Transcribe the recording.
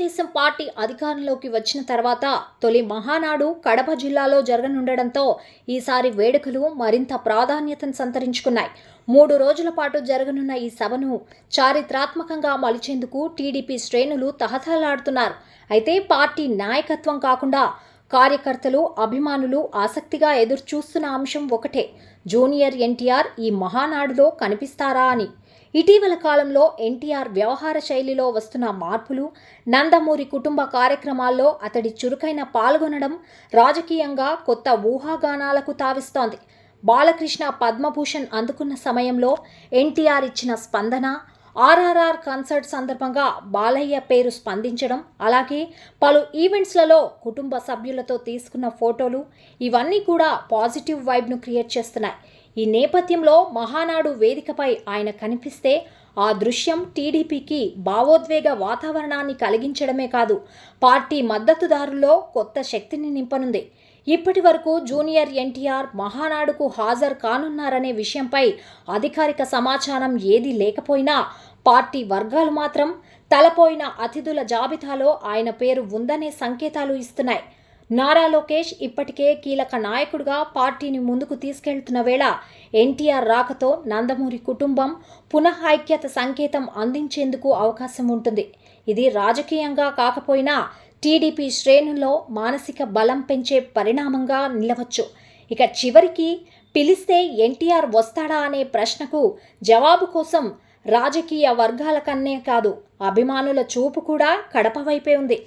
Telugu Desam party అధికారంలోకి వచ్చిన తర్వాత తొలి మహానాడు కడప జిల్లాలో జరగనుండడంతో ఈసారి వేడుకలు మరింత ప్రాధాన్యతను సంతరించుకున్నాయి. 3 రోజుల పాటు జరగనున్న ఈ సభను చారిత్రాత్మకంగా మలిచేందుకు టీడీపీ శ్రేణులు తహతహలాడుతున్నారు. అయితే పార్టీ నాయకత్వం కాకుండా కార్యకర్తలు, అభిమానులు ఆసక్తిగా ఎదురుచూస్తున్న అంశం ఒకటే, జూనియర్ ఎన్టీఆర్ ఈ మహానాడులో కనిపిస్తారా అని. ఇటీవల కాలంలో ఎన్టీఆర్ వ్యవహార శైలిలో వస్తున్న మార్పులు, నందమూరి కుటుంబ కార్యక్రమాల్లో అతడి చురుకైన పాల్గొనడం రాజకీయంగా కొత్త ఊహాగానాలకు తావిస్తోంది. బాలకృష్ణ పద్మభూషణ్ అందుకున్న సమయంలో ఎన్టీఆర్ ఇచ్చిన స్పందన, ఆర్ఆర్ఆర్ కన్సర్ట్ సందర్భంగా బాలయ్య పేరు స్పందించడం, అలాగే పలు ఈవెంట్స్లలో కుటుంబ సభ్యులతో తీసుకున్న ఫోటోలు, ఇవన్నీ కూడా పాజిటివ్ వైబ్ను క్రియేట్ చేస్తున్నాయి. ఈ నేపథ్యంలో మహానాడు వేదికపై ఆయన కనిపిస్తే ఆ దృశ్యం టీడీపీకి భావోద్వేగ వాతావరణాన్ని కలిగించడమే కాదు, పార్టీ మద్దతుదారుల్లో కొత్త శక్తిని నింపనుంది. ఇప్పటి వరకు జూనియర్ ఎన్టీఆర్ మహానాడుకు హాజరు కానున్నారనే విషయంపై అధికారిక సమాచారం ఏదీ లేకపోయినా పార్టీ వర్గాలు మాత్రం తలపోయిన అతిథుల జాబితాలో ఆయన పేరు ఉందనే సంకేతాలు ఇస్తున్నాయి. నారా లోకేష్ ఇప్పటికే కీలక నాయకుడిగా పార్టీని ముందుకు తీసుకెళ్తున్న వేళ ఎన్టీఆర్ రాకతో నందమూరి కుటుంబం పునః ఐక్యత సంకేతం అందించేందుకు అవకాశం ఉంటుంది. ఇది రాజకీయంగా కాకపోయినా టీడీపీ శ్రేణుల్లో మానసిక బలం పెంచే పరిణామంగా నిలవచ్చు. ఇక చివరికి పిలిస్తే ఎన్టీఆర్ వస్తాడా అనే ప్రశ్నకు జవాబు కోసం రాజకీయ వర్గాల కన్నే కాదు, అభిమానుల చూపు కూడా కడప వైపే ఉంది.